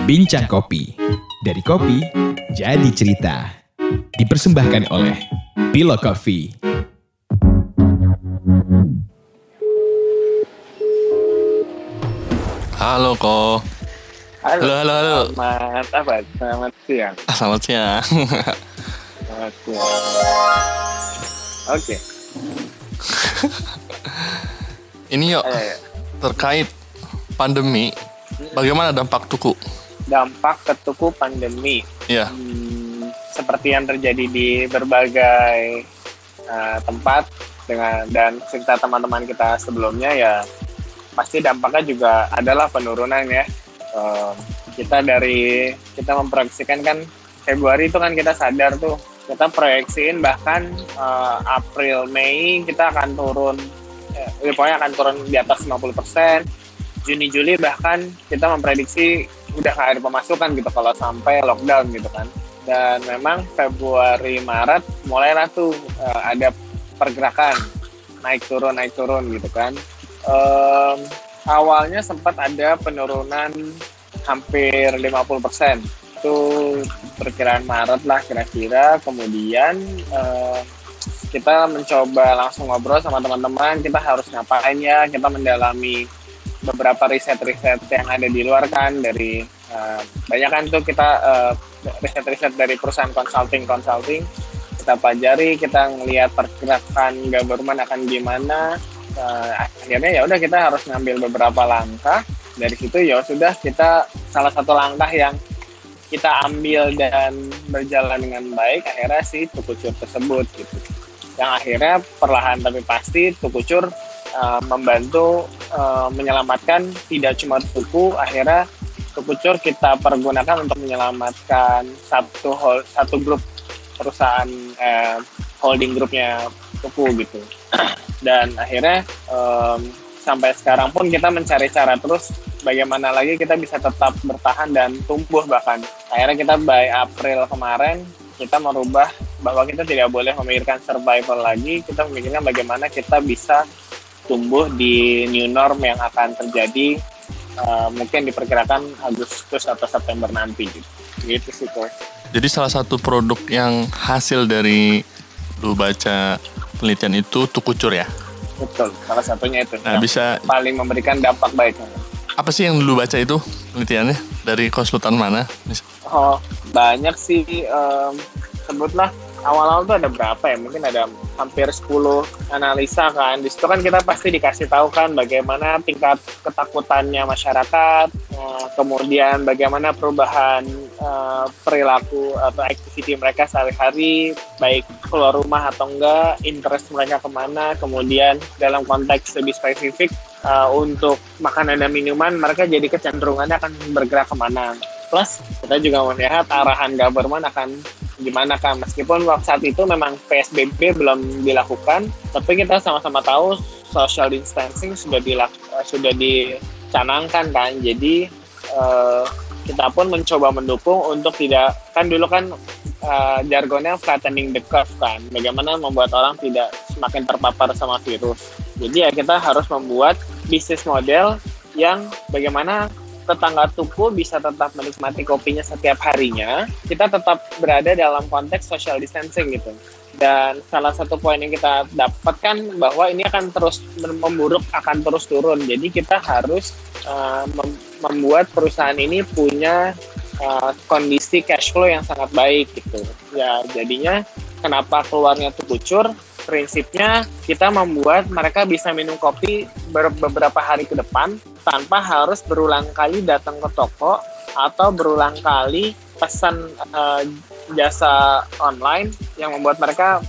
Bincang Kopi. Dari kopi, jadi cerita. Dipersembahkan oleh Pilo Coffee. Halo Ko. Halo. Selamat siang. Selamat siang. Selamat siang. Oke. Ini yuk, terkait pandemi, bagaimana dampak tuku? Dampak ke tuku pandemi. Iya. Seperti yang terjadi di berbagai tempat dan cerita teman-teman kita sebelumnya, ya pasti dampaknya juga adalah penurunan ya. Kita memproyeksikan kan Februari itu kan kita sadar tuh, kita proyeksiin bahkan April Mei kita akan turun, pokoknya akan turun di atas 50%. Juni Juli bahkan kita memprediksi udah nggak ada pemasukan gitu kalau sampai lockdown gitu kan. Dan memang Februari Maret mulailah tuh ada pergerakan naik turun gitu kan. Awalnya sempat ada penurunan hampir 50%. Itu perkiraan Maret lah kira-kira. Kemudian kita mencoba langsung ngobrol sama teman-teman, kita harus ngapain ya, kita mendalami beberapa riset yang ada di luar kan, dari banyak kan tuh kita riset dari perusahaan consulting kita pelajari, kita ngelihat pergerakan government akan gimana. Akhirnya ya udah kita harus ngambil beberapa langkah. Dari situ ya sudah, kita salah satu langkah yang kita ambil dan berjalan dengan baik akhirnya si Tukucur tersebut gitu. Yang akhirnya perlahan tapi pasti Tukucur membantu menyelamatkan tidak cuma tuku, akhirnya Tukucur kita pergunakan untuk menyelamatkan satu grup perusahaan holding grupnya Tuku gitu. Dan akhirnya sampai sekarang pun kita mencari cara terus bagaimana lagi kita bisa tetap bertahan dan tumbuh. Bahkan akhirnya kita by April kemarin kita merubah bahwa kita tidak boleh memikirkan survival lagi, kita memikirkan bagaimana kita bisa tumbuh di new norm yang akan terjadi mungkin diperkirakan Agustus atau September nanti gitu sih kok. Jadi salah satu produk yang hasil dari lu baca penelitian itu Tukucur ya? Betul, salah satunya itu. Nah, bisa paling memberikan dampak baik. Apa sih yang lu baca itu penelitiannya? Dari konsultan mana? Oh, banyak sih. Sebutlah awal-awal tuh ada berapa ya? Mungkin ada hampir 10 analisa kan. Di situ kan kita pasti dikasih tahu kan bagaimana tingkat ketakutannya masyarakat, kemudian bagaimana perubahan perilaku atau activity mereka sehari-hari, baik keluar rumah atau enggak, interest mereka kemana, kemudian dalam konteks lebih spesifik untuk makanan dan minuman mereka jadi kecenderungannya akan bergerak kemana. Plus kita juga melihat arahan government akan gimana kan, meskipun waktu saat itu memang PSBB belum dilakukan, tapi kita sama-sama tahu social distancing sudah dicanangkan kan. Jadi kita pun mencoba mendukung untuk tidak, kan dulu kan jargonnya flattening the curve kan, bagaimana membuat orang tidak semakin terpapar sama virus. Jadi ya kita harus membuat bisnis model yang bagaimana tetangga Tuku bisa tetap menikmati kopinya setiap harinya, kita tetap berada dalam konteks social distancing gitu. Dan salah satu poin yang kita dapatkan bahwa ini akan terus memburuk, akan terus turun. Jadi kita harus membuat perusahaan ini punya kondisi cash flow yang sangat baik gitu. Ya jadinya kenapa keluarnya Tukucur? Prinsipnya kita membuat mereka bisa minum kopi beberapa hari ke depan tanpa harus berulang kali datang ke toko atau berulang kali pesan jasa online yang membuat mereka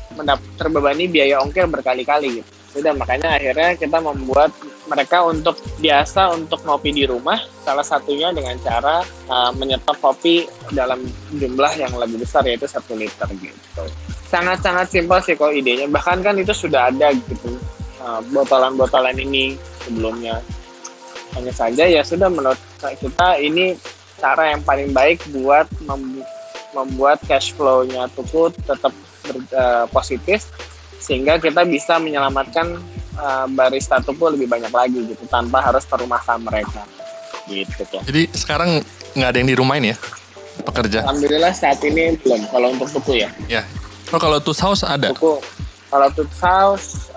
terbebani biaya ongkir berkali-kali gitu. Sudah, makanya akhirnya kita membuat mereka untuk biasa untuk ngopi di rumah, salah satunya dengan cara menyetop kopi dalam jumlah yang lebih besar, yaitu 1 liter gitu. Sangat-sangat simpel sih kok idenya, bahkan kan itu sudah ada gitu botolan-botolan ini sebelumnya. Hanya saja ya sudah, menurut kita ini cara yang paling baik buat membuat cash flow-nya Tuku tetap positif, sehingga kita bisa menyelamatkan barista Tuku lebih banyak lagi gitu tanpa harus perumahkan mereka gitu. Jadi sekarang nggak ada yang di rumah ini ya, pekerja? Alhamdulillah saat ini belum. Kalau untuk tuku ya. Ya. Oh, kalau Tools House ada? Tuku. Kalau Tools House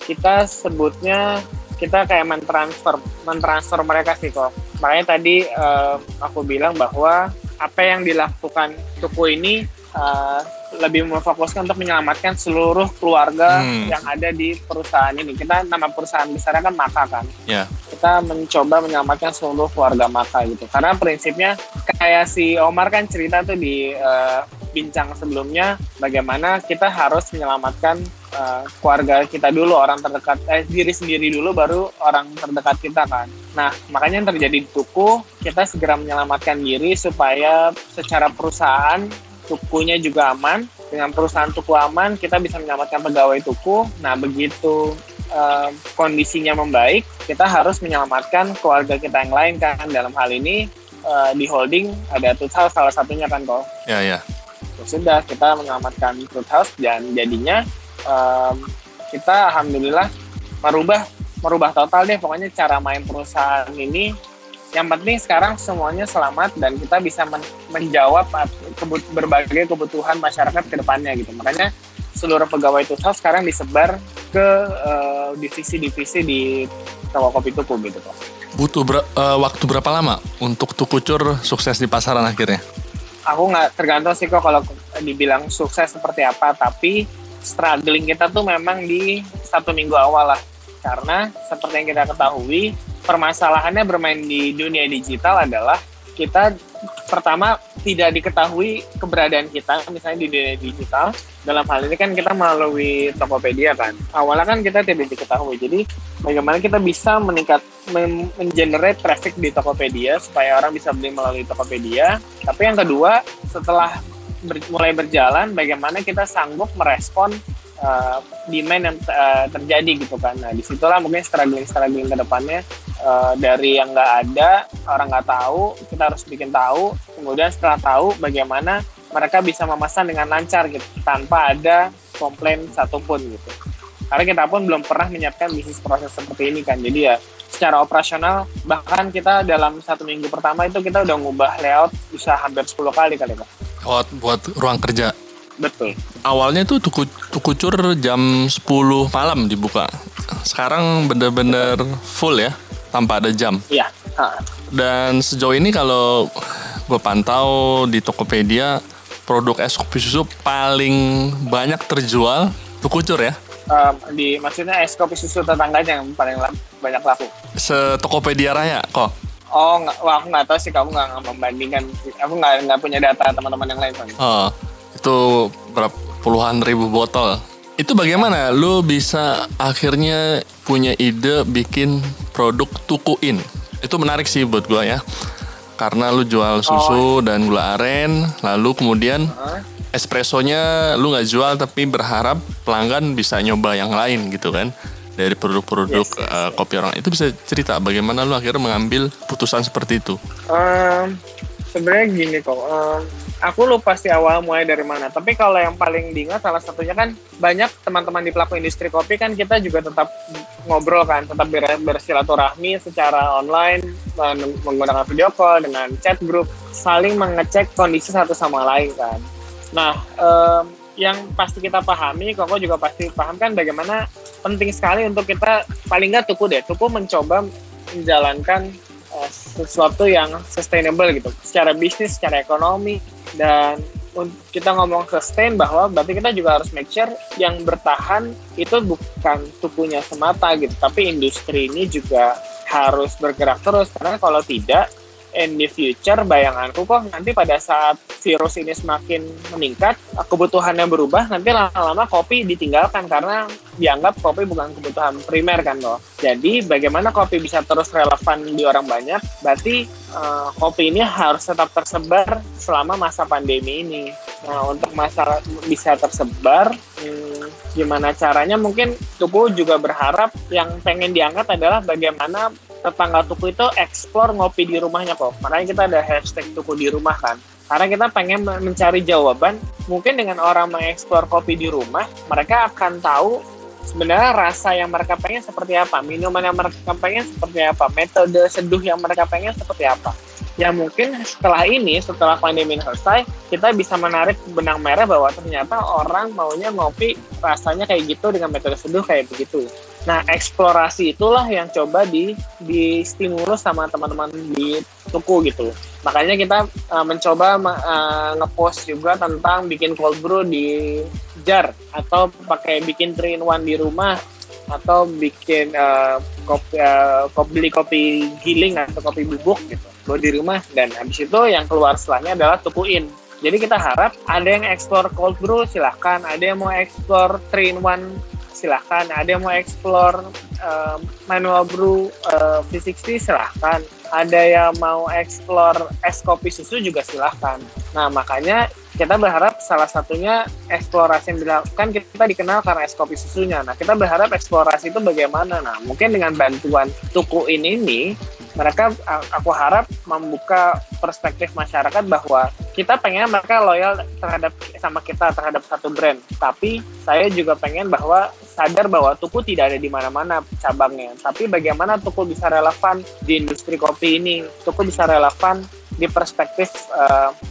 kita sebutnya kita kayak mentransfer mereka sih kok. Makanya tadi aku bilang bahwa apa yang dilakukan tuku ini lebih memfokuskan untuk menyelamatkan seluruh keluarga yang ada di perusahaan ini. Kita nama perusahaan besarnya kan Maka kan. Ya. Kita mencoba menyelamatkan seluruh keluarga Maka gitu. Karena prinsipnya kayak si Omar kan cerita tuh di bincang sebelumnya bagaimana kita harus menyelamatkan keluarga kita dulu, orang terdekat, diri sendiri dulu baru orang terdekat kita kan. Nah, makanya yang terjadi di tuku, kita segera menyelamatkan diri supaya secara perusahaan tukunya juga aman. Dengan perusahaan tuku aman, kita bisa menyelamatkan pegawai tuku. Nah, begitu kondisinya membaik, kita harus menyelamatkan keluarga kita yang lain kan. Dalam hal ini di holding ada Tools House salah satunya kan kok. Ya, ya. Ya sudah, kita menyelamatkan Tools House dan jadinya kita alhamdulillah merubah total deh pokoknya cara main perusahaan ini. Yang penting sekarang semuanya selamat dan kita bisa menjawab berbagai kebutuhan masyarakat ke depannya gitu. Makanya seluruh pegawai Tools House sekarang disebar ke divisi-divisi di toko kopi tuku gitu kok. Butuh waktu berapa lama untuk Tukucur sukses di pasaran akhirnya? Aku nggak tergantung sih kok kalau dibilang sukses seperti apa, tapi struggling kita tuh memang di 1 minggu awal lah. Karena seperti yang kita ketahui, permasalahannya bermain di dunia digital adalah kita pertama tidak diketahui keberadaan kita misalnya di dunia digital. Dalam hal ini kan kita melalui Tokopedia kan. Awalnya kan kita tidak diketahui. Jadi bagaimana kita bisa mengenerate traffic di Tokopedia supaya orang bisa beli melalui Tokopedia. Tapi yang kedua, setelah mulai berjalan, bagaimana kita sanggup merespon demand yang terjadi gitu kan. Nah, disitulah mungkin struggling ke depannya. Dari yang nggak ada, orang nggak tahu, kita harus bikin tahu. Kemudian setelah tahu, bagaimana mereka bisa memesan dengan lancar gitu, tanpa ada komplain satupun gitu. Karena kita pun belum pernah menyiapkan bisnis proses seperti ini kan. Jadi ya secara operasional, bahkan kita dalam 1 minggu pertama itu kita udah ngubah layout bisa hampir 10 kali Pak. Buat ruang kerja. Betul. Awalnya tuh Tukucur jam 10 malam dibuka. Sekarang bener-bener full ya, tanpa ada jam. Iya. Dan sejauh ini kalau gue pantau di Tokopedia, produk es kopi susu paling banyak terjual Tukucur ya? Maksudnya es kopi susu tetangganya yang paling banyak laku. Se-Tokopedia Raya kok? Oh, aku nggak tahu sih, kamu nggak membandingkan. Aku nggak punya data teman-teman yang lain. Oh, itu berapa puluhan ribu botol. Itu bagaimana lu bisa akhirnya punya ide bikin produk tukuin? Itu menarik sih buat gue ya. Karena lu jual susu dan gula aren, lalu kemudian espressonya lu nggak jual tapi berharap pelanggan bisa nyoba yang lain gitu kan, dari produk-produk kopi orang. Itu bisa cerita bagaimana lu akhirnya mengambil putusan seperti itu? Sebenarnya gini kok, aku lupa sih awal mulai dari mana. Tapi kalau yang paling diingat salah satunya kan banyak teman-teman di pelaku industri kopi kan kita juga tetap ngobrol kan, tetap bersilaturahmi secara online, menggunakan video call dengan chat group, saling mengecek kondisi satu sama lain kan. Nah, yang pasti kita pahami, Koko juga pasti paham kan bagaimana penting sekali untuk kita paling nggak tuku mencoba menjalankan sesuatu yang sustainable gitu, secara bisnis, secara ekonomi. Dan kita ngomong sustain bahwa berarti kita juga harus make sure yang bertahan itu bukan tukunya semata gitu, tapi industri ini juga harus bergerak terus. Karena kalau tidak, in the future bayanganku kok nanti pada saat virus ini semakin meningkat, kebutuhannya berubah, nanti lama-lama kopi ditinggalkan karena dianggap kopi bukan kebutuhan primer kan loh. Jadi bagaimana kopi bisa terus relevan di orang banyak, berarti kopi ini harus tetap tersebar selama masa pandemi ini. Nah, untuk masa bisa tersebar, gimana caranya? Mungkin Tuku juga berharap yang pengen diangkat adalah bagaimana tetangga Tuku itu explore ngopi di rumahnya kok. Makanya kita ada hashtag Tuku di rumah kan. Karena kita pengen mencari jawaban, mungkin dengan orang mengeksplor kopi di rumah, mereka akan tahu sebenarnya rasa yang mereka pengen seperti apa, minuman yang mereka pengen seperti apa, metode seduh yang mereka pengen seperti apa. yang mungkin setelah pandemi selesai, kita bisa menarik benang merah bahwa ternyata orang maunya ngopi rasanya kayak gitu dengan metode seduh kayak begitu. Nah, eksplorasi itulah yang coba di stimulus sama teman-teman di tuku gitu. Makanya kita mencoba ngepost juga tentang bikin cold brew di jar, atau pakai bikin 3-in-1 di rumah, atau bikin beli kopi giling atau kopi bubuk gitu buat di rumah. Dan habis itu yang keluar setelahnya adalah tukuin. Jadi kita harap ada yang explore cold brew silahkan, ada yang mau explore 3-in-1 silahkan, ada yang mau explore manual brew V60 silahkan, ada yang mau explore es kopi susu juga silahkan. Nah, makanya kita berharap salah satunya eksplorasi yang dilakukan, kita dikenal karena es kopi susunya. Nah, kita berharap eksplorasi itu bagaimana. Nah, mungkin dengan bantuan tukuin ini, mereka, aku harap membuka perspektif masyarakat bahwa kita pengen mereka loyal sama kita terhadap satu brand. Tapi saya juga pengen sadar bahwa tuku tidak ada di mana-mana cabangnya. Tapi bagaimana tuku bisa relevan di industri kopi ini, tuku bisa relevan di perspektif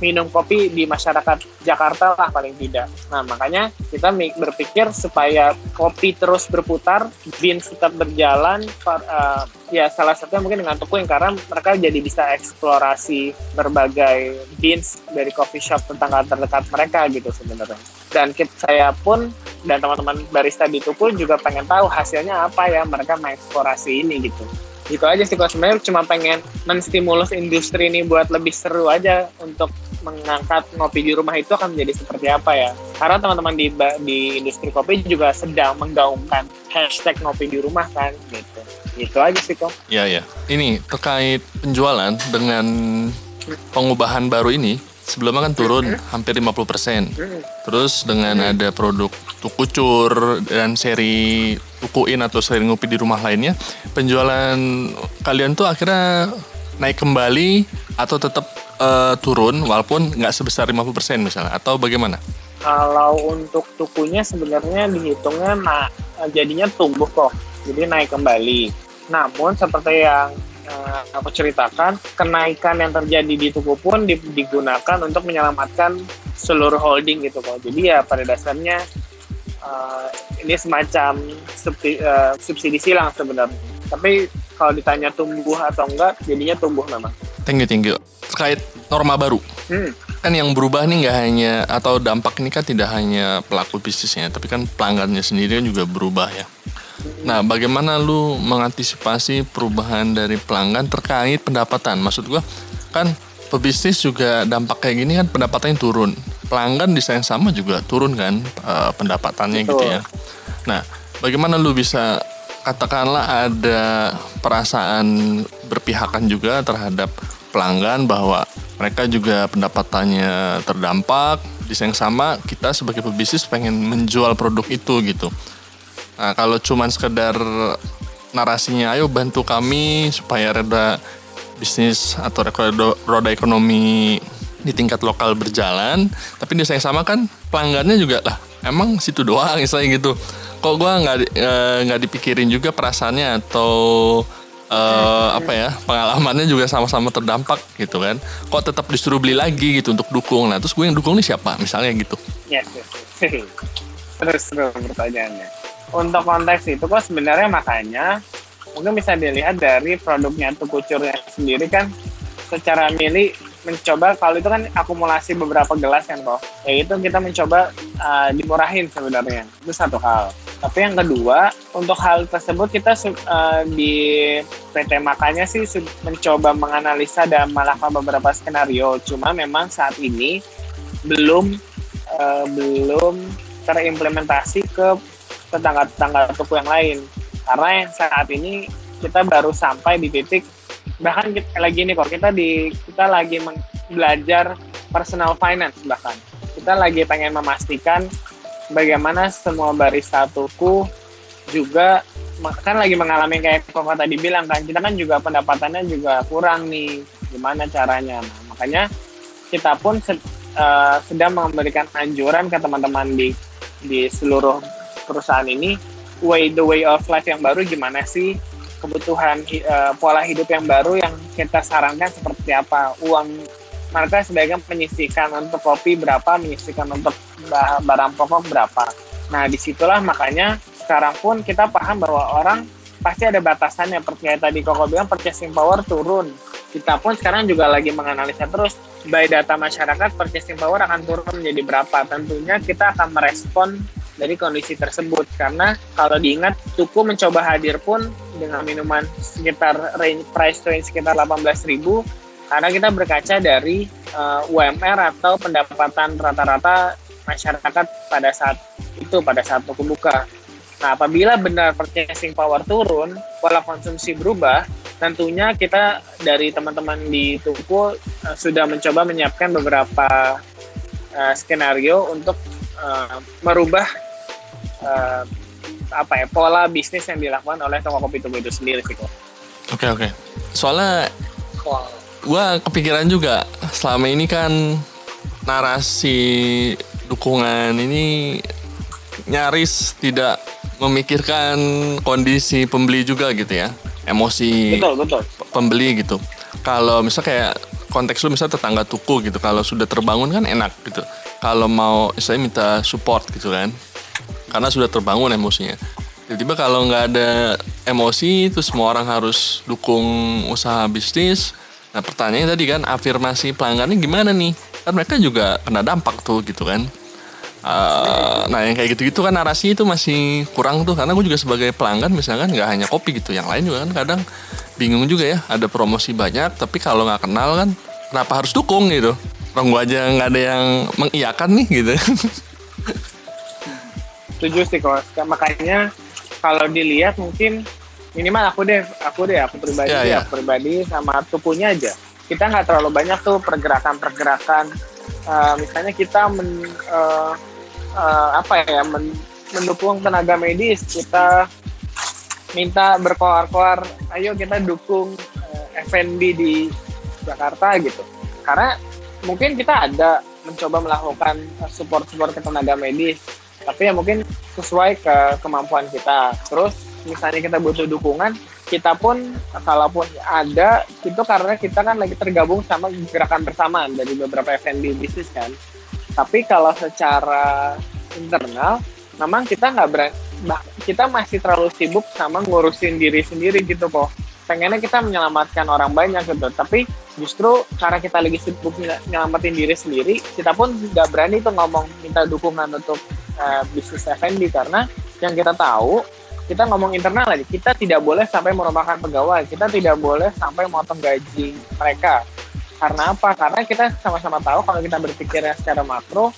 minum kopi di masyarakat Jakarta lah paling tidak. Nah, makanya kita berpikir supaya kopi terus berputar, beans tetap berjalan, ya salah satunya mungkin dengan tuku, yang karena mereka jadi bisa eksplorasi berbagai beans dari coffee shop tetangga terdekat mereka gitu sebenarnya. Dan saya pun dan teman-teman barista di tuku juga pengen tahu hasilnya apa ya mereka mengeksplorasi ini gitu. Gitu aja sih, kalau sebenarnya cuma pengen menstimulus industri ini buat lebih seru aja untuk mengangkat ngopi di rumah itu akan menjadi seperti apa ya. Karena teman-teman di industri kopi juga sedang menggaungkan hashtag ngopi di rumah kan gitu. Gitu aja sih kok. Iya. Ini terkait penjualan dengan pengubahan baru ini, sebelumnya kan turun hampir 50%. Terus dengan ada produk tukucur dan seri tukuin atau seri ngopi di rumah lainnya, penjualan kalian tuh akhirnya naik kembali atau tetap turun walaupun nggak sebesar 50% misalnya, atau bagaimana? Kalau untuk tukunya sebenarnya dihitungnya jadinya tumbuh kok, jadi naik kembali. Namun seperti yang aku ceritakan, kenaikan yang terjadi di tuku pun digunakan untuk menyelamatkan seluruh holding gitu kok. Jadi ya pada dasarnya ini semacam subsidi silang sebenarnya. Tapi kalau ditanya tumbuh atau enggak, jadinya tumbuh memang. Thank you. Terkait norma baru, kan yang berubah nih nggak hanya, atau dampak ini kan tidak hanya pelaku bisnisnya, tapi kan pelanggannya sendiri juga berubah ya. Nah, bagaimana lu mengantisipasi perubahan dari pelanggan terkait pendapatan? Maksud gua, kan pebisnis juga dampak kayak gini kan pendapatannya turun. Pelanggan di saat yang sama juga turun kan pendapatannya. Betul. Gitu ya. Nah, bagaimana lu bisa katakanlah ada perasaan berpihakan juga terhadap pelanggan bahwa mereka juga pendapatannya terdampak, di saat yang sama kita sebagai pebisnis pengen menjual produk itu gitu. Nah, kalau cuman sekedar narasinya ayo bantu kami supaya roda bisnis atau roda ekonomi di tingkat lokal berjalan, tapi di saat yang sama kan pelanggannya juga lah emang situ doang misalnya gitu. Kok gue nggak dipikirin juga perasaannya atau pengalamannya juga sama-sama terdampak gitu kan. Kok tetap disuruh beli lagi gitu untuk dukung. Nah, terus gue yang dukung nih siapa misalnya gitu. Yes. Terus pertanyaannya. Untuk konteks itu kok sebenarnya makanya mungkin bisa dilihat dari produknya tukucurnya sendiri kan, secara milih mencoba, kalau itu kan akumulasi beberapa gelas kan kok, yaitu kita mencoba dimurahin sebenarnya, itu satu hal. Tapi yang kedua, untuk hal tersebut kita di PT Makanya sih mencoba menganalisa dan melakukan beberapa skenario, cuma memang saat ini belum terimplementasi ke tetangga-tetangga tuku yang lain, karena yang saat ini kita baru sampai di titik, bahkan kita lagi belajar personal finance, bahkan kita lagi pengen memastikan bagaimana semua barista tuku juga kan lagi mengalami kayak Koko tadi bilang kan, kita kan juga pendapatannya juga kurang nih, gimana caranya. Nah, makanya kita pun sedang memberikan anjuran ke teman-teman di seluruh perusahaan ini, the way of life yang baru gimana sih, kebutuhan pola hidup yang baru yang kita sarankan seperti apa. Mereka sebaiknya menyisihkan untuk kopi berapa, menyisihkan untuk barang pokok berapa. Nah, disitulah makanya sekarang pun kita paham bahwa orang pasti ada batasannya. Kayak tadi Koko bilang, purchasing power turun. Kita pun sekarang juga lagi menganalisa terus by data masyarakat, purchasing power akan turun menjadi berapa. Tentunya kita akan merespon dari kondisi tersebut, karena kalau diingat Tuku mencoba hadir pun dengan minuman sekitar price range sekitar 18.000, karena kita berkaca dari UMR atau pendapatan rata-rata masyarakat pada saat Tuku buka. Nah, apabila benar purchasing power turun, pola konsumsi berubah, tentunya kita dari teman-teman di Tuku sudah mencoba menyiapkan beberapa skenario untuk merubah pola bisnis yang dilakukan oleh toko kopi Tuku itu sendiri sih kok. Oke. Soalnya gue kepikiran juga selama ini kan narasi dukungan ini nyaris tidak memikirkan kondisi pembeli juga gitu ya, emosi betul. Pembeli gitu. Kalau misal kayak konteks lu misal tetangga Tuku gitu, kalau sudah terbangun kan enak gitu. Kalau mau saya minta support gitu kan, karena sudah terbangun emosinya. Tiba-tiba kalau nggak ada emosi, terus semua orang harus dukung usaha bisnis. Nah, pertanyaannya tadi kan, afirmasi pelanggannya gimana nih? Kan mereka juga kena dampak tuh gitu kan. Nah, yang kayak gitu-gitu kan narasi itu masih kurang tuh. Karena gue juga sebagai pelanggan misalkan nggak hanya kopi gitu, yang lain juga kan kadang bingung juga ya. Ada promosi banyak, tapi kalau nggak kenal kan kenapa harus dukung gitu? Orang gue aja nggak ada yang mengiyakan nih gitu. Setuju sih kok. Makanya kalau dilihat mungkin minimal aku pribadi sama Tukunya aja. Kita nggak terlalu banyak tuh pergerakan. Misalnya kita mendukung tenaga medis, kita minta berkoar-koar, ayo kita dukung F&B di Jakarta gitu. Karena mungkin kita ada mencoba melakukan support ke tenaga medis, tapi ya mungkin sesuai ke kemampuan kita. Terus misalnya kita butuh dukungan, kita pun kalaupun ada itu karena kita kan lagi tergabung sama gerakan bersamaan dari beberapa F&B bisnis kan. Tapi kalau secara internal memang kita kita masih terlalu sibuk sama ngurusin diri sendiri gitu kok. Pengennya kita menyelamatkan orang banyak gitu, tapi justru karena kita lagi sibuk nyelamatin diri sendiri, kita pun nggak berani tuh ngomong minta dukungan untuk bisnis F&B, karena yang kita tahu, kita ngomong internal aja, kita tidak boleh sampai merumahkan pegawai, kita tidak boleh sampai motong gaji mereka. Karena apa? Karena kita sama-sama tahu kalau kita berpikirnya secara makro,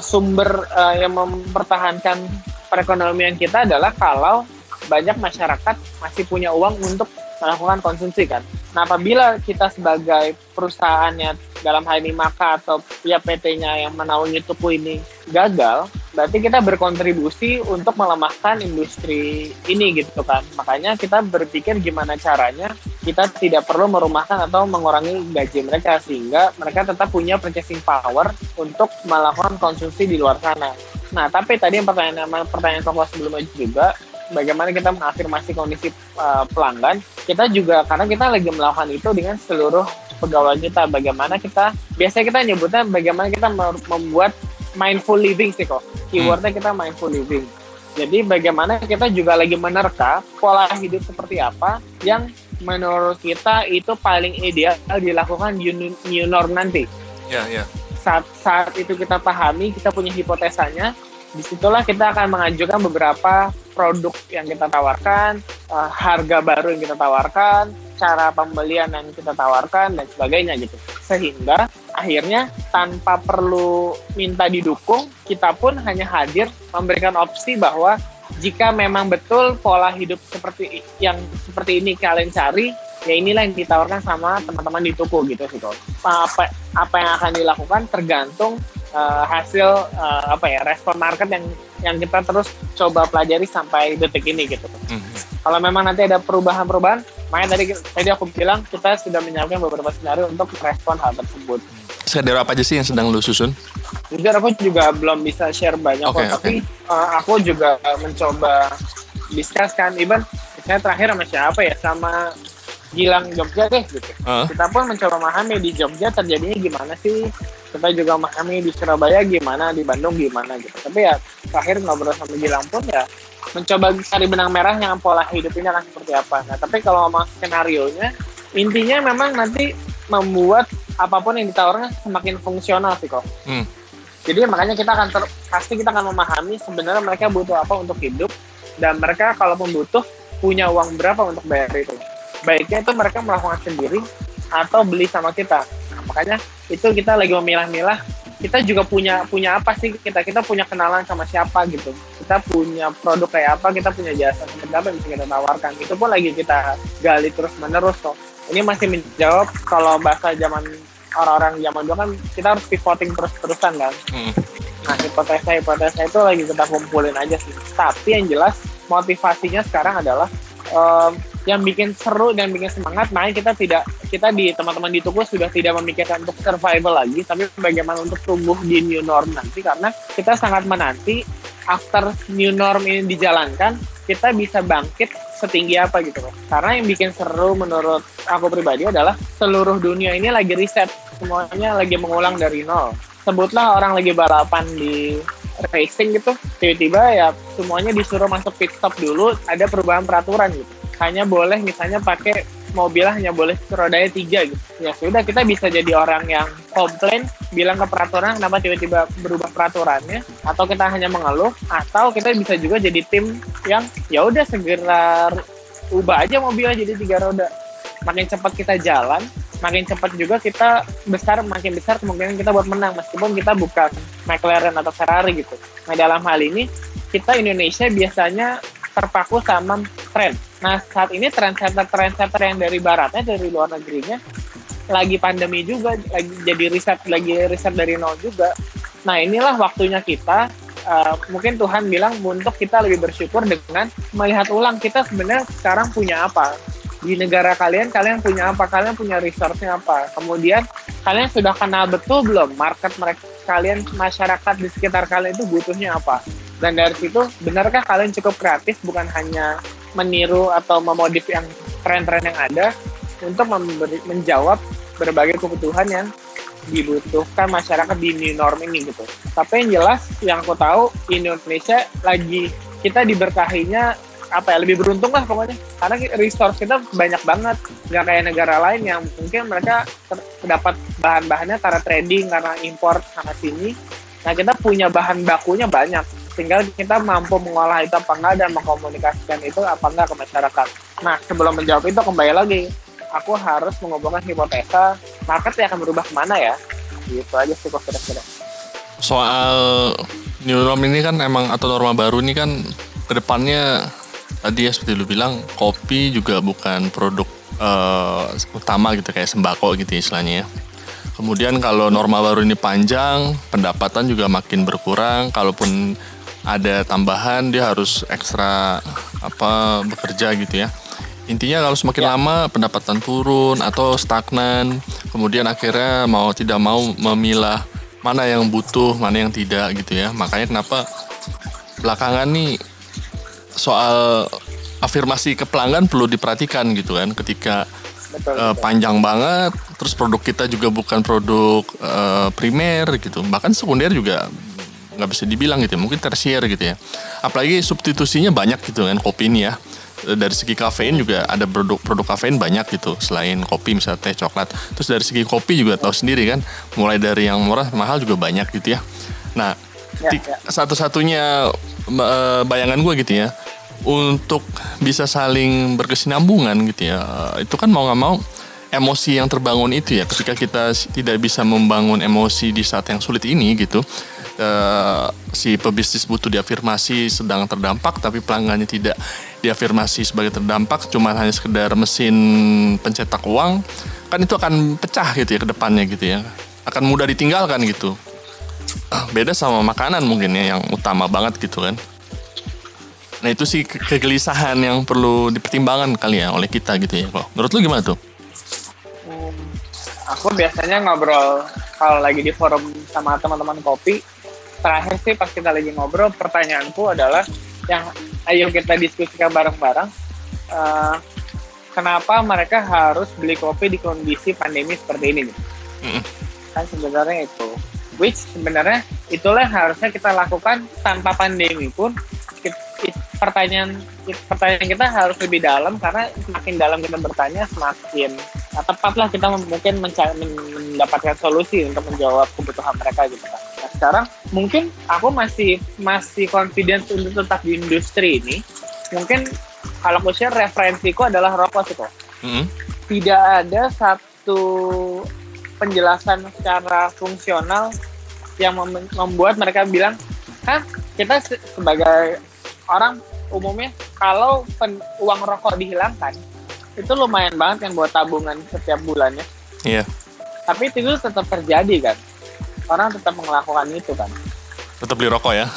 sumber yang mempertahankan perekonomian kita adalah kalau banyak masyarakat masih punya uang untuk melakukan konsumsi kan. Nah, apabila kita sebagai perusahaannya dalam hal ini Maka atau pihak PT-nya yang menaungi Tuku ini gagal, berarti kita berkontribusi untuk melemahkan industri ini gitu kan. Makanya kita berpikir gimana caranya kita tidak perlu merumahkan atau mengurangi gaji mereka, sehingga mereka tetap punya purchasing power untuk melakukan konsumsi di luar sana. Nah, tapi tadi pertanyaan pokok sebelumnya juga, bagaimana kita mengafirmasi kondisi pelanggan, kita juga karena kita lagi melakukan itu dengan seluruh pegawai kita, bagaimana kita, biasanya kita nyebutnya bagaimana kita membuat mindful living sih kok, keywordnya kita mindful living. Jadi bagaimana kita juga lagi menerka pola hidup seperti apa yang menurut kita itu paling ideal dilakukan new norm nanti. Ya. Saat itu kita pahami, kita punya hipotesanya, disitulah kita akan mengajukan beberapa produk yang kita tawarkan, harga baru yang kita tawarkan, cara pembelian yang kita tawarkan, dan sebagainya gitu. Sehingga akhirnya tanpa perlu minta didukung, kita pun hanya hadir memberikan opsi bahwa jika memang betul pola hidup seperti ini kalian cari, ya inilah yang ditawarkan sama teman-teman di Tuku gitu sih kok. Apa yang akan dilakukan tergantung hasil respon market yang kita terus coba pelajari sampai detik ini gitu. Kalau memang nanti ada perubahan, makanya tadi aku bilang kita sudah menyiapkan beberapa skenario untuk merespon hal tersebut. Skenario apa aja sih yang sedang lu susun? Jujur aku juga belum bisa share banyak tapi aku juga mencoba discuss kan, even Saya terakhir sama siapa ya, sama Gilang Jogja deh gitu. Kita pun mencoba memahami di Jogja terjadinya gimana sih, kita juga memahami di Surabaya gimana, di Bandung gimana gitu. Tapi ya terakhir ngobrol sama Gilang pun ya mencoba cari benang merahnya, pola hidup ini akan seperti apa. Nah tapi kalau ngomong skenario-nya, intinya memang nanti membuat apapun yang ditawarkan semakin fungsional sih kok. Jadi makanya kita akan pasti kita akan memahami sebenarnya mereka butuh apa untuk hidup, dan mereka kalaupun butuh punya uang berapa untuk bayar itu. Baiknya itu mereka melakukan sendiri atau beli sama kita. Nah, makanya itu kita lagi memilah-milah. Kita juga punya apa sih, kita punya kenalan sama siapa gitu. Kita punya produk kayak apa, kita punya jasa seperti apa yang bisa kita tawarkan. Itu pun lagi kita gali terus menerus kok. Ini masih menjawab kalau bahasa zaman orang-orang zaman dulu kan kita harus pivoting terus-terusan kan. Nah hipotesa itu lagi kita kumpulin aja sih. Tapi yang jelas motivasinya sekarang adalah yang bikin seru dan bikin semangat. Makanya kita di teman-teman di Tuku sudah tidak memikirkan untuk survival lagi, tapi bagaimana untuk tumbuh di new norm nanti, karena kita sangat menanti after new norm ini dijalankan, kita bisa bangkit setinggi apa gitu loh. Karena yang bikin seru menurut aku pribadi adalah seluruh dunia ini lagi riset, semuanya lagi mengulang dari nol. Sebutlah orang lagi balapan di racing gitu, tiba-tiba ya semuanya disuruh masuk pit stop dulu, ada perubahan peraturan gitu. Hanya boleh misalnya pakai mobil hanya boleh rodanya 3 gitu. Ya sudah, kita bisa jadi orang yang komplain, bilang ke peraturan kenapa tiba-tiba berubah peraturannya, atau kita hanya mengeluh, atau kita bisa juga jadi tim yang ya udah segera ubah aja mobilnya jadi 3 roda. Makin cepat kita jalan, makin cepat juga kita makin besar kemungkinan kita buat menang, meskipun kita bukan McLaren atau Ferrari gitu. Nah dalam hal ini kita Indonesia biasanya terpaku sama tren. Nah saat ini trendsetter yang dari baratnya, dari luar negerinya lagi pandemi juga, lagi jadi riset dari nol juga. Nah inilah waktunya kita, mungkin Tuhan bilang untuk kita lebih bersyukur dengan melihat ulang kita sebenarnya sekarang punya apa. Di negara kalian punya apa, kalian punya resource-nya apa, kemudian kalian sudah kenal betul belum market kalian, masyarakat di sekitar kalian itu butuhnya apa. Dan dari situ, benarkah kalian cukup kreatif, bukan hanya meniru atau memodif yang tren-tren yang ada untuk menjawab berbagai kebutuhan yang dibutuhkan masyarakat di new norm ini gitu. Tapi yang jelas, yang aku tahu Indonesia lagi kita diberkahinya lebih beruntung lah pokoknya, karena resource kita banyak banget, nggak kayak negara lain yang mungkin mereka dapat bahan-bahannya karena trading, karena import sana sini. Nah kita punya bahan bakunya banyak, tinggal kita mampu mengolah itu apa enggak dan mengkomunikasikan itu apa enggak ke masyarakat. Nah sebelum menjawab itu kembali lagi, aku harus mengumpulkan hipotesa market yang akan berubah kemana ya, gitu aja sih kok kira-kira. Soal new norm ini kan emang, atau norma baru ini kan kedepannya tadi ya seperti lu bilang, kopi juga bukan produk utama gitu, kayak sembako gitu istilahnya ya. Kemudian kalau norma baru ini panjang, pendapatan juga makin berkurang. Kalaupun ada tambahan, dia harus ekstra bekerja gitu ya. Intinya kalau semakin lama pendapatan turun atau stagnan, kemudian akhirnya mau tidak mau memilah mana yang butuh, mana yang tidak gitu ya. Makanya kenapa belakangan nih soal afirmasi ke pelanggan perlu diperhatikan gitu kan. Ketika panjang banget, terus produk kita juga bukan produk primer gitu, bahkan sekunder juga nggak bisa dibilang gitu ya, mungkin tersier gitu ya. Apalagi substitusinya banyak gitu kan kopi ini ya. Dari segi kafein juga ada produk kafein banyak gitu, selain kopi misalnya teh, coklat. Terus dari segi kopi juga tahu sendiri kan, mulai dari yang murah mahal juga banyak gitu ya. Nah satu-satunya bayangan gue gitu ya, untuk bisa saling berkesinambungan gitu ya, itu kan mau gak mau emosi yang terbangun itu ya, ketika kita tidak bisa membangun emosi di saat yang sulit ini gitu, si pebisnis butuh diafirmasi sedang terdampak, tapi pelanggannya tidak diafirmasi sebagai terdampak, cuma hanya sekedar mesin pencetak uang, kan itu akan pecah gitu ya ke depannya gitu ya, akan mudah ditinggalkan gitu. Beda sama makanan mungkin ya, yang utama banget gitu kan. Nah itu sih kegelisahan yang perlu dipertimbangkan kali ya oleh kita gitu ya. Menurut lu gimana tuh? Aku biasanya ngobrol kalau lagi di forum sama teman-teman kopi. Terakhir sih pas kita lagi ngobrol, pertanyaanku adalah yang ayo kita diskusikan bareng-bareng. kenapa mereka harus beli kopi di kondisi pandemi seperti ini gitu. Kan sebenarnya itu, which sebenarnya itulah yang harusnya kita lakukan tanpa pandemi pun. Pertanyaan kita harus lebih dalam, karena semakin dalam kita bertanya semakin tepatlah kita mungkin mendapatkan solusi untuk menjawab kebutuhan mereka gitu kan. Nah, sekarang mungkin aku masih confident untuk tetap di industri ini. Mungkin kalau aku share referensiku adalah rokok sih kok. Tidak ada satu penjelasan secara fungsional yang membuat mereka bilang, kita sebagai orang umumnya kalau uang rokok dihilangkan itu lumayan banget kan buat tabungan setiap bulannya. Iya. Tapi itu tetap terjadi kan. Orang tetap melakukan itu kan. Tetap beli rokok ya.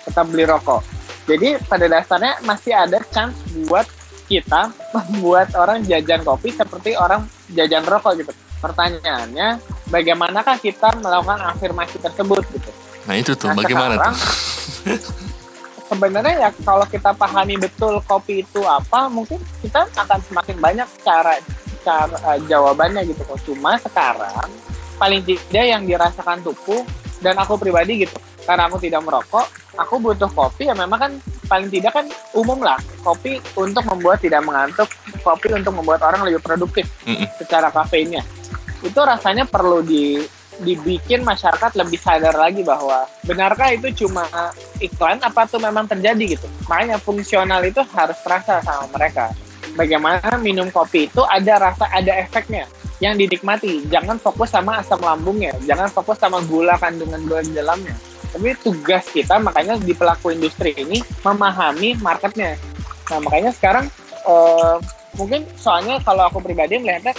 Tetap beli rokok. Jadi pada dasarnya masih ada chance buat kita membuat orang jajan kopi seperti orang jajan rokok gitu. Pertanyaannya, bagaimanakah kita melakukan afirmasi tersebut gitu. Nah itu tuh, bagaimana sekarang, tuh? Sebenarnya ya kalau kita pahami betul kopi itu apa, mungkin kita akan semakin banyak cara jawabannya gitu kok. Cuma sekarang paling tidak yang dirasakan Tuku dan aku pribadi gitu, karena aku tidak merokok, aku butuh kopi ya memang kan paling tidak kan umum lah, kopi untuk membuat tidak mengantuk, kopi untuk membuat orang lebih produktif secara kafeinnya. Itu rasanya perlu dibikin masyarakat lebih sadar lagi bahwa benarkah itu cuma iklan apa tuh memang terjadi gitu. Makanya fungsional itu harus terasa sama mereka. Bagaimana minum kopi itu ada rasa, ada efeknya yang dinikmati. Jangan fokus sama asam lambungnya, jangan fokus sama gula, kandungan gula di dalamnya. Tapi tugas kita makanya di pelaku industri ini memahami marketnya. Nah makanya sekarang mungkin soalnya kalau aku pribadi melihatnya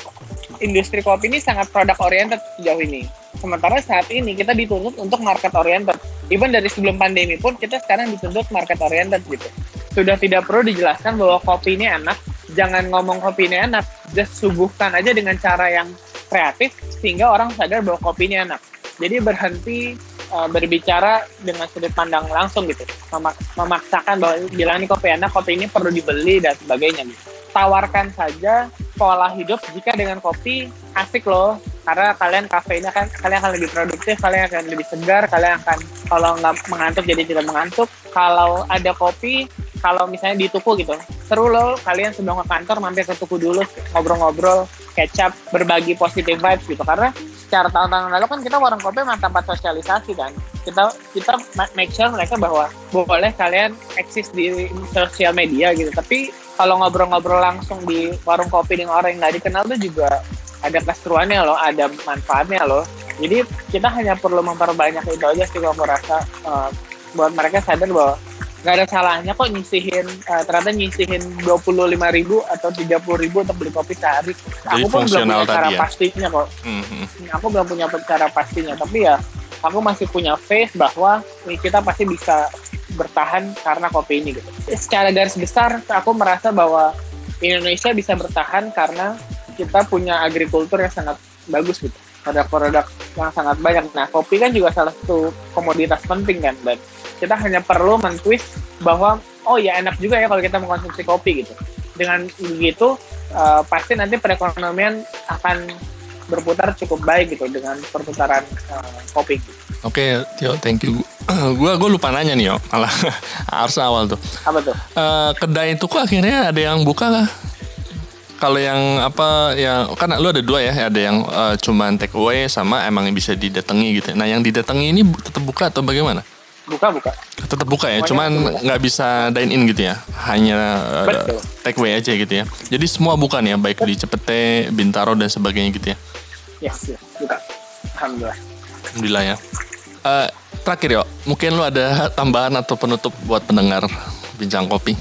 industri kopi ini sangat product oriented sejauh ini. Sementara saat ini kita dituntut untuk market oriented. Even dari sebelum pandemi pun kita sekarang dituntut market oriented gitu. Sudah tidak perlu dijelaskan bahwa kopi ini enak. Jangan ngomong kopi ini enak. Just suguhkan aja dengan cara yang kreatif sehingga orang sadar bahwa kopi ini enak. Jadi berhenti berbicara dengan sudut pandang langsung gitu. Memaksakan bahwa bilang ini kopi enak, kopi ini perlu dibeli dan sebagainya gitu. Tawarkan saja pola hidup jika dengan kopi asik loh, karena kalian kafeinnya kan kalian akan lebih produktif, kalian akan lebih segar, kalian akan kalau nggak mengantuk jadi tidak mengantuk. Kalau ada kopi, kalau misalnya di Tuku gitu, seru loh, kalian sebelum ke kantor mampir ke Tuku dulu, ngobrol-ngobrol, catch up, berbagi positive vibes gitu. Karena secara tahun-tahun lalu kan kita warung kopi memang tempat sosialisasi kan. Kita make sure mereka bahwa boleh kalian eksis di sosial media gitu, tapi kalau ngobrol-ngobrol langsung di warung kopi dengan orang yang nggak dikenal tuh juga ada keseruannya loh, ada manfaatnya loh. Jadi kita hanya perlu memperbanyak itu aja sih aku rasa, buat mereka sadar bahwa nggak ada salahnya kok ternyata nyisihin 25.000 atau 30.000 untuk beli kopi sehari. Jadi aku pun belum punya cara ya? pastinya kok. Aku belum punya cara pastinya, tapi ya aku masih punya faith bahwa kita pasti bisa bertahan karena kopi ini gitu. Secara garis besar aku merasa bahwa Indonesia bisa bertahan karena kita punya agrikultur yang sangat bagus gitu. Produk-produk yang sangat banyak. Nah, kopi kan juga salah satu komoditas penting kan, dan kita hanya perlu mentwist bahwa oh ya enak juga ya kalau kita mengkonsumsi kopi gitu. Dengan begitu pasti nanti perekonomian akan berputar cukup baik gitu dengan perputaran kopi. Oke, Tio, thank you. Gue lupa nanya nih, yo, malah harus awal tuh. Apa tuh? Kedai itu kok akhirnya ada yang buka kah? Kalau yang apa yang kan lu ada dua ya, ada yang cuman take away sama emang yang bisa didatangi gitu. Nah, yang didatangi ini tetap buka atau bagaimana? Buka. Tetap buka ya, cuman nggak bisa dine in gitu ya, hanya take away aja gitu ya. Jadi semua bukan ya, baik di Cepete, Bintaro dan sebagainya gitu ya. Yes, buka. Alhamdulillah ya. Terakhir yo, mungkin lu ada tambahan atau penutup buat pendengar Bincang Kopi?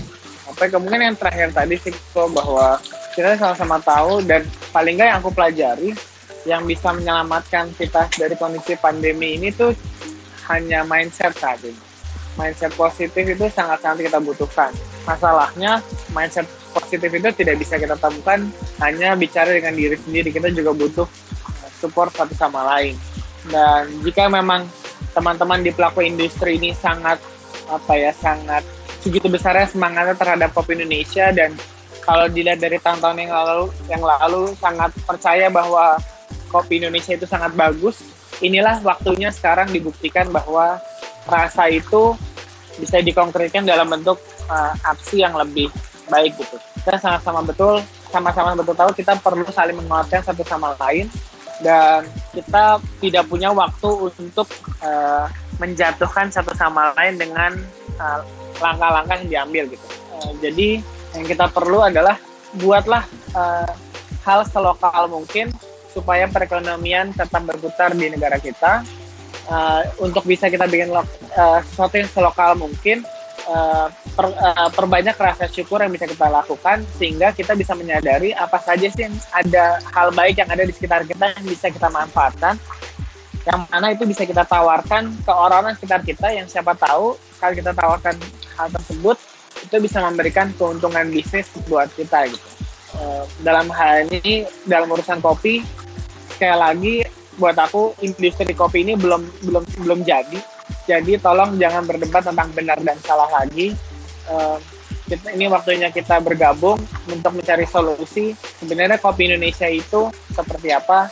Kemungkinan yang terakhir tadi sih kok, bahwa kita sama-sama tahu dan paling nggak yang aku pelajari yang bisa menyelamatkan kita dari kondisi pandemi ini tuh hanya mindset saat ini. Mindset positif itu sangat-sangat kita butuhkan. Masalahnya mindset positif itu tidak bisa kita temukan hanya bicara dengan diri sendiri. Kita juga butuh support satu sama lain. Dan jika memang teman-teman di pelaku industri ini sangat segitu besarnya semangatnya terhadap kopi Indonesia, dan kalau dilihat dari tahun-tahun yang lalu sangat percaya bahwa kopi Indonesia itu sangat bagus. Inilah waktunya sekarang dibuktikan bahwa rasa itu bisa dikonkretkan dalam bentuk aksi yang lebih baik gitu. Kita sama-sama betul tahu kita perlu saling menguatkan satu sama lain, dan kita tidak punya waktu untuk menjatuhkan satu sama lain dengan langkah-langkah yang diambil gitu. Jadi yang kita perlu adalah buatlah hal selokal mungkin supaya perekonomian tetap berputar di negara kita. Untuk bisa kita bikin sesuatu yang selokal mungkin, perbanyak rasa syukur yang bisa kita lakukan, sehingga kita bisa menyadari apa saja sih ada hal baik yang ada di sekitar kita yang bisa kita manfaatkan, yang mana itu bisa kita tawarkan ke orang-orang sekitar kita, yang siapa tahu kalau kita tawarkan hal tersebut itu bisa memberikan keuntungan bisnis buat kita gitu. Dalam hal ini, dalam urusan kopi, sekali lagi buat aku industri kopi ini belum jadi. Jadi tolong jangan berdebat tentang benar dan salah lagi. Ini waktunya kita bergabung untuk mencari solusi. Sebenarnya kopi Indonesia itu seperti apa,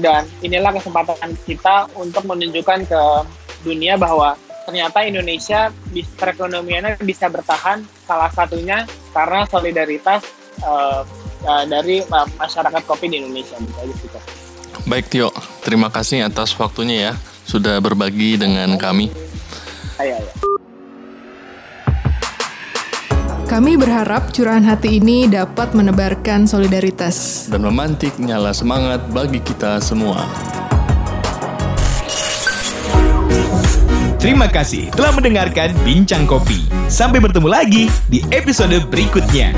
dan inilah kesempatan kita untuk menunjukkan ke dunia bahwa ternyata Indonesia perekonomiannya bisa bertahan, salah satunya karena solidaritas dari masyarakat kopi di Indonesia. Gitu. Baik Tio, terima kasih atas waktunya ya, sudah berbagi dengan kami. Ayo. Kami berharap curahan hati ini dapat menebarkan solidaritas dan memantik nyala semangat bagi kita semua. Terima kasih telah mendengarkan Bincang Kopi. Sampai bertemu lagi di episode berikutnya.